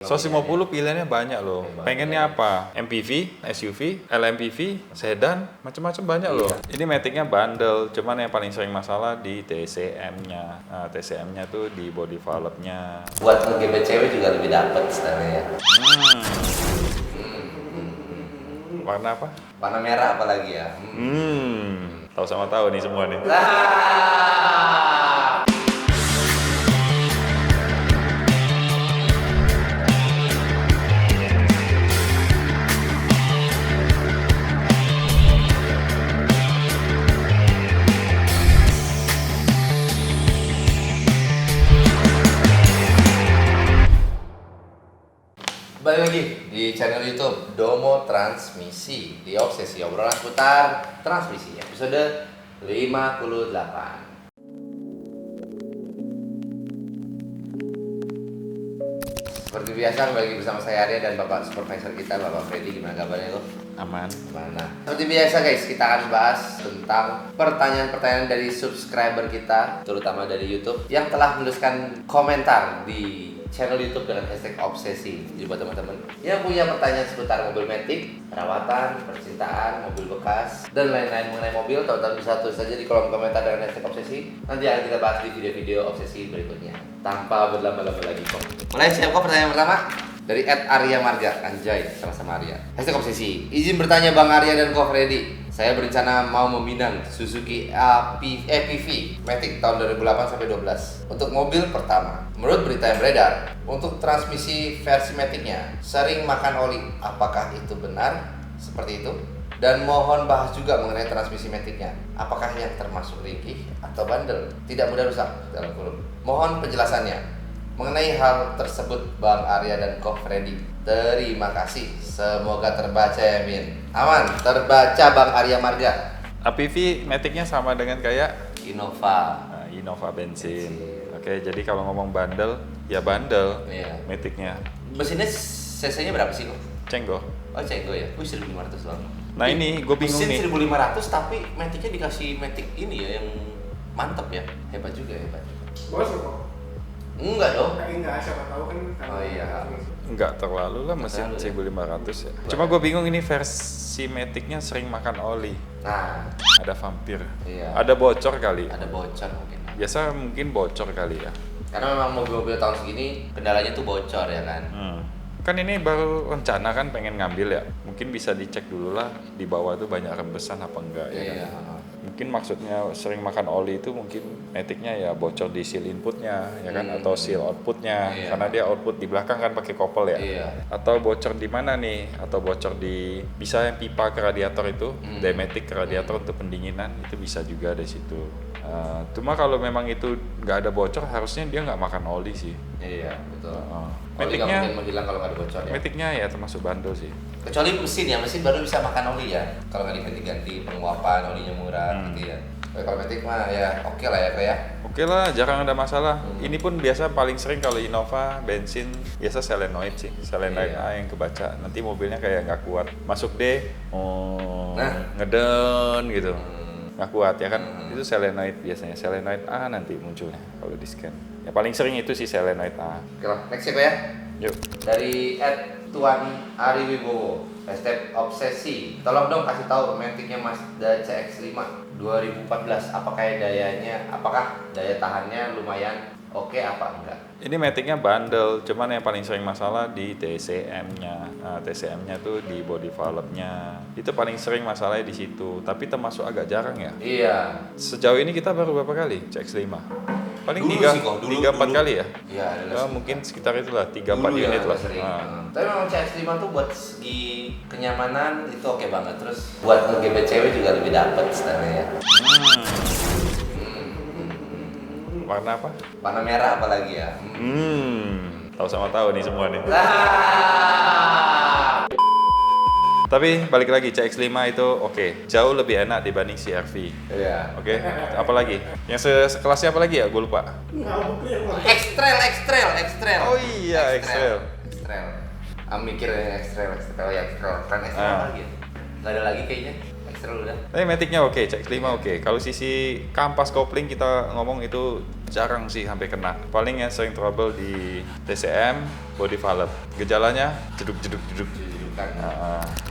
150 pilihannya banyak loh. Pengennya apa? MPV, SUV, LMPV, sedan, macam-macam banyak loh. Ini Matic-nya bandel, cuman yang paling sering masalah di TCM-nya. Nah, TCM-nya tuh di body valve-nya. Buat ngegebet cewek juga lebih dapet sebenarnya. Warna apa? Warna merah apalagi ya. Tahu sama tahu nih semua nih. Balik lagi di channel YouTube Domo Transmisi di Obsesi, obrolan seputar transmisi episode 58. Seperti biasa kembali bersama saya Arya dan Bapak Supervisor kita, Bapak Freddy. Gimana kabarnya lo? Aman. Mana? Seperti biasa guys, kita akan bahas tentang pertanyaan-pertanyaan dari subscriber kita, terutama dari YouTube, yang telah menuliskan komentar di channel YouTube dengan hashtag obsesi. Jadi buat teman-teman yang punya pertanyaan seputar mobil Matic, perawatan, percintaan, mobil bekas, dan lain-lain mengenai mobil, teman-teman bisa tulis saja di kolom komentar dengan hashtag obsesi. Nanti akan kita bahas di video-video obsesi berikutnya. Tanpa berlama-lama lagi kok. Mulai, siap kok pertanyaan pertama? Dari @Arya Marga, anjay, sama-sama Arya. Hashtag obsesi. Izin bertanya Bang Arya dan Ko Freddy. Saya berencana mau meminang Suzuki APV Matic tahun 2008-12 untuk mobil pertama. Menurut berita yang beredar, untuk transmisi versi Matic-nya sering makan oli. Apakah itu benar? Seperti itu? Dan mohon bahas juga mengenai transmisi Matic-nya. Apakah yang termasuk ringkih atau bandel? Tidak mudah rusak dalam kurung. Mohon penjelasannya. Mengenai hal tersebut Bang Arya dan Ko Freddy, terima kasih. Semoga terbaca ya Min. Aman, terbaca Bang Arya Marga. APV Matic-nya sama dengan kayak Innova. Innova bensin. Oke, jadi kalau ngomong bandel, ya bandel. Iya. Matic-nya. Mesinnya cc-nya berapa sih kok? Cenggo. Oh Cenggo ya? 1.500 doang. Nah ini gue bingung mesin nih. 1.500 tapi Matic-nya dikasih Matic ini ya yang mantep ya. Hebat juga, hebat. Bos kok? Enggak dong. Enggak, siapa tahu kan. Oh iya. Enggak terlalu lah mesin 1.500 ya. Cuma gue bingung ini versi Matic-nya sering makan oli. Nah, Ada vampir. iya. Ada bocor kali. Ada bocor mungkin. Biasa mungkin bocor kali ya. Karena memang mobil-mobil tahun segini kendalanya tuh bocor ya kan. Kan ini baru rencana kan pengen ngambil ya. Mungkin bisa dicek dulu lah di bawah tuh banyak rembesan apa enggak ya Iya. kan. Mungkin maksudnya sering makan oli itu mungkin Matic-nya ya bocor di seal inputnya ya kan, atau seal outputnya. Iya. Karena dia output di belakang kan pakai kopel ya. Iya. Atau bocor di mana nih? Atau bocor di bisa yang pipa ke radiator itu, Dematic ke radiator untuk pendinginan, itu bisa juga dari situ. Cuma kalau memang itu nggak ada bocor, harusnya dia nggak makan oli sih. Iya, betul. Oli Matic-nya, nggak mungkin menghilang kalau nggak ada bocor ya. Matic-nya ya termasuk bandel sih. Kecuali mesin ya, mesin baru bisa makan oli ya. Kalau nggak diganti-ganti penguapan, olinya murah gitu ya. Tapi kalau Matic mah ya oke lah ya Kak ya. Oke lah, jarang ada masalah. Ini pun biasa paling sering kalau Innova bensin biasa solenoid sih, solenoid Iya. A yang kebaca. Nanti mobilnya kayak nggak kuat. Masuk D, Nah. ngeden gitu, nggak kuat ya kan? Itu solenoid biasanya, solenoid A nanti munculnya kalau di scan. Ya paling sering itu sih solenoid A. Oke lah, next ya Kak ya. Yuk. Dari @Tuan Ari Wibowo, hashtag obsesi. Tolong dong kasih tahu Matic-nya Mazda CX-5 2014. Apakah daya tahannya lumayan oke apa enggak? Ini Matic-nya bandel, cuman yang paling sering masalah di TCM-nya. Nah, TCM-nya tuh di body valve-nya. Itu paling sering masalahnya di situ, tapi termasuk agak jarang ya. Iya. Sejauh ini kita baru berapa kali CX-5? Paling Dulu 3 sih kok, dulu. 4 kali ya? Iya, Ya, mungkin sekitar itulah 3-4 Dulu ya, unit lah. sering. Nah. Tapi memang CX-5 tuh buat segi kenyamanan itu oke banget. Terus buat ngegebet cewek juga lebih dapet sebenarnya. Warna apa? Warna merah apalagi ya. Tahu sama tahu nih semua nih. Lah. Tapi balik lagi CX-5 itu oke, jauh lebih enak dibanding CR-V. Iya. Oke, apalagi? Yang sekelasnya apa lagi ya? Gue lupa. X-Trail. Oh iya, X-Trail. X-Trail. Mikir yang X-Trail ya, X-Trail. Kan X-Trail lagi ya? Nggak ada lagi kayaknya. X-Trail udah. Tapi Matic-nya oke, CX-5 oke. Kalau sisi kampas kopling kita ngomong itu jarang sih sampai kena. Paling yang sering trouble di TCM, body valve. Gejalanya jeduk-jeduk.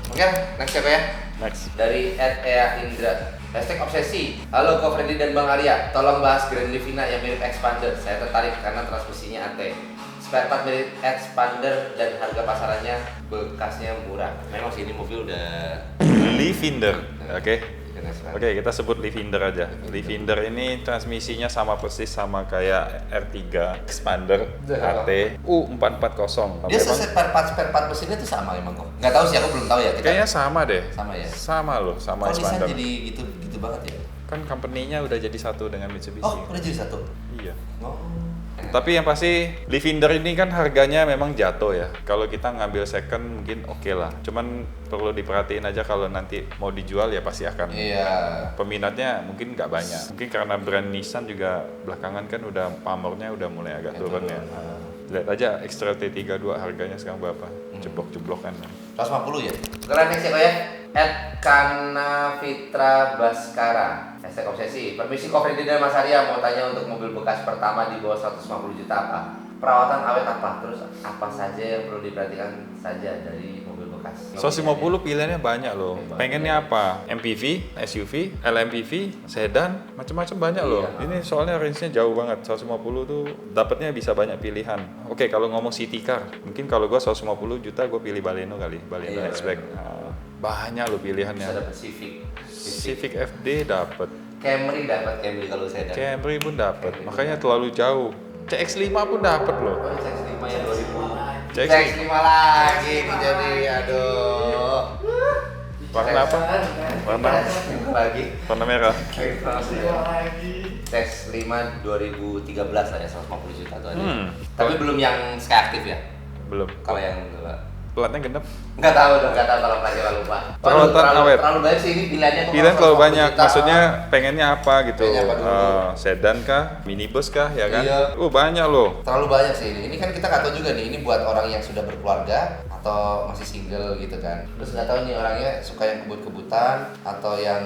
Oke, next siapa ya? Next. Dari @ea_indra. #obsesi. Halo Ko Freddy dan Bang Arya, tolong bahas Grand Livina yang mirip Expander. Saya tertarik karena transmisinya AT. Spare part mirip Expander dan harga pasarannya bekasnya murah. Memang sih ini mobil udah Livinder, oke. Oke, kita sebut Livinder aja. Livinder ini transmisinya sama persis sama kayak R3 Expander AT U440. Dia spare part mesinnya tuh sama emang kok. Nggak tahu sih, aku belum tahu ya. Kayaknya sama deh. Sama ya. Sama loh, sama Kok Nissan Expander. jadi gitu banget ya? Kan company-nya udah jadi satu dengan Mitsubishi. Oh, udah jadi satu. Iya. Oh. Tapi yang pasti Livinder ini kan harganya memang jatuh ya. Kalau kita ngambil second mungkin oke lah. Cuman perlu diperhatiin aja kalau nanti mau dijual ya pasti akan. Iya. Peminatnya mungkin nggak banyak. Mungkin karena brand Nissan juga belakangan kan udah pamornya udah mulai agak turun ya. Lihat aja Extra T32 harganya sekarang berapa? Jeblok-jeblokan. 150 ya? Sekarang next siapa ya? @kanafitra Baskara. #obsesi. Permisi Ko Freddy dan Mas Arya, mau tanya untuk mobil bekas pertama di bawah 150 juta apa? Perawatan awet apa? Terus apa saja yang perlu diperhatikan saja dari mobil bekas? 150 pilihannya banyak loh. Pengennya apa? MPV, SUV, LMPV, sedan, macam-macam banyak loh. Iya. Ini soalnya range-nya jauh banget. 150 tuh dapatnya bisa banyak pilihan. Oke, kalau ngomong city car, mungkin kalau gua 150 juta gua pilih Baleno kali, Baleno Iya, hatchback. iya. Nah, banyak loh pilihannya. Bisa dapat Civic FD dapat, Camry dapat Camry kalau sedan. Camry pun dapat. Makanya terlalu jauh. CX-5 pun dapat loh. Oh, CX-5 ya 2000. CX-5. CX-5 lagi nih jadi aduh. Warna apa? Warna Lagi. warna merah. CX-5 2013 lah ya 150 juta tuh ada. Tapi Oh, belum yang Skyactiv ya. belum. Kalau yang Platnya genep. nggak tahu kalau pelajaran lupa. Perawatan awet. Terlalu banyak sih ini pilihannya. kok Pilihan kalau terlalu 150 banyak, juta. maksudnya pengennya apa gitu? Pengennya apa dulu? Sedan kah, minibus kah, ya kan? Iya. Banyak loh. Terlalu banyak sih ini. Ini kan kita nggak tahu juga nih. Ini buat orang yang sudah berkeluarga atau masih single gitu kan. Terus nggak tahu nih orangnya suka yang kebut-kebutan atau yang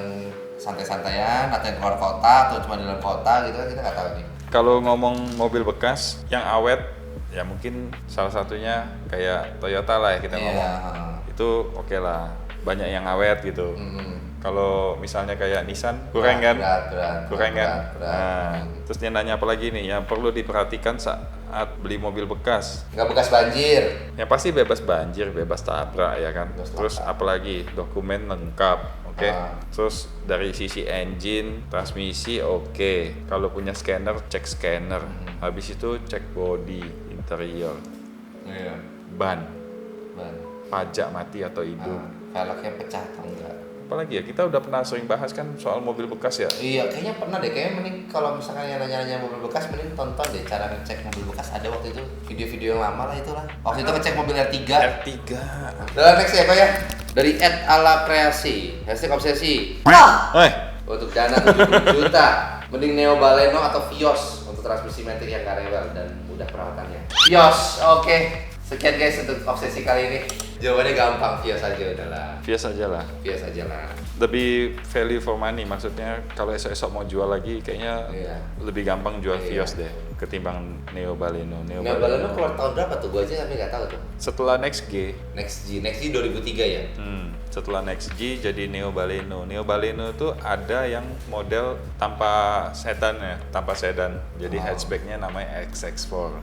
santai-santaian atau yang keluar kota atau cuma di dalam kota gitu kan, kita nggak tahu nih. Kalau ngomong mobil bekas yang awet, ya mungkin salah satunya kayak Toyota lah ya kita Iya. ngomong. Itu oke lah, banyak yang awet gitu. Kalau misalnya kayak Nissan, kurang kan? Kurang kan? Nah, terus dia nanya apa lagi nih yang perlu diperhatikan saat beli mobil bekas? Nggak bekas banjir. Yang pasti bebas banjir, bebas tabrak ya kan. Bebas Terus tabrak. apalagi dokumen lengkap, oke. Ah. Terus dari sisi engine, transmisi oke. Kalau punya scanner, cek scanner. Habis itu cek body, interior, Iya. ban, Ban. pajak mati atau hidup. Velgnya pecah atau enggak? Apalagi ya, kita udah pernah sering bahas kan soal mobil bekas ya. Iya, kayaknya pernah deh. Kayaknya mending kalau misalkan yang nanya-nanya mobil bekas, mending tonton deh cara ngecek mobil bekas. Ada waktu itu video-video yang lama lah itulah. Waktu itu ngecek mobil R3. R3. Dalam next ya, Pak ya. Dari @ala_kreasi, #obsesi. Untuk dana 70 juta, mending Neo Baleno atau Vios untuk transmisi matic yang gak rewel dan mudah perawatannya. Vios, oke. Sekian guys untuk obsesi kali ini. Jawabannya gampang, Vios aja udahlah. Biasa aja lah. Vios aja lah. Lebih value for money, maksudnya kalau esok-esok mau jual lagi kayaknya Iya. lebih gampang jual Iya. Vios deh ketimbang Neo Baleno. Neo Baleno keluar tahun berapa tuh? Gua aja tapi nggak tahu tuh. Setelah Next G, Next G 2003 ya. setelah Next G jadi Neo Baleno. Neo Baleno itu ada yang model tanpa sedan ya, tanpa sedan. Jadi hatchbacknya namanya XX4.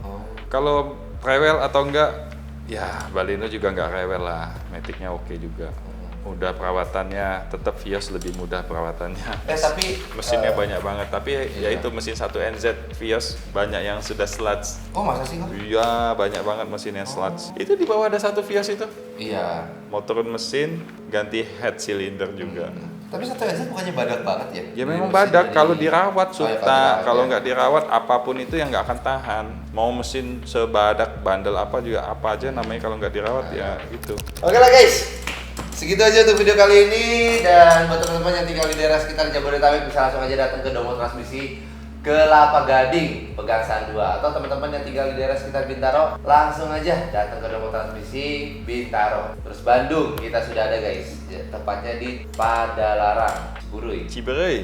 Kalau rewel atau enggak, ya Baleno juga nggak rewel lah. Matic-nya oke juga. Udah perawatannya tetap Vios lebih mudah perawatannya. Tapi Mesinnya banyak banget, tapi ya iya. itu mesin 1NZ Vios banyak yang sudah sluts. oh masa sih kok? Iya, banyak banget mesin yang sluts. Itu di bawah ada satu Vios itu. Iya. Mau turun mesin, ganti head cylinder juga. Tapi satu aja bukannya badak banget ya? Ya memang Mesin badak, dari- kalau dirawat Oh, ya, suta, dirawat, kalau ya. nggak dirawat apapun itu yang nggak akan tahan. Mau mesin sebadak bandel apa juga apa aja namanya kalau nggak dirawat ya itu. Oke lah guys, segitu aja untuk video kali ini. Dan buat teman-teman yang tinggal di daerah sekitar Jabodetabek bisa langsung aja datang ke Domo Transmisi Kelapa Gading, Pegangsaan 2. Atau teman-teman yang tinggal di daerah sekitar Bintaro, langsung aja datang ke Domo Transmisi Bintaro. Terus Bandung kita sudah ada guys, tepatnya di Padalarang, Ciburuy. Ciberey.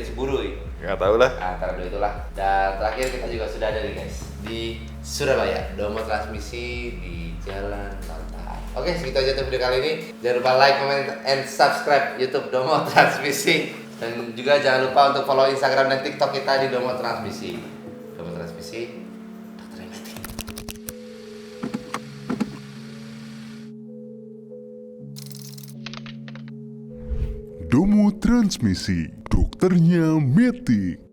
Ciburuy. Nggak tahu lah. Antara dua itulah. Dan terakhir kita juga sudah ada nih guys di Surabaya, Domo Transmisi di Jalan Lantai. Oke, segitu aja untuk video kali ini. Jangan lupa like, comment, and subscribe YouTube Domo Transmisi. Dan juga jangan lupa untuk follow Instagram dan TikTok kita di Domo Transmisi. Domo Transmisi, Dokter Metik. Domo Transmisi, dokternya Metik.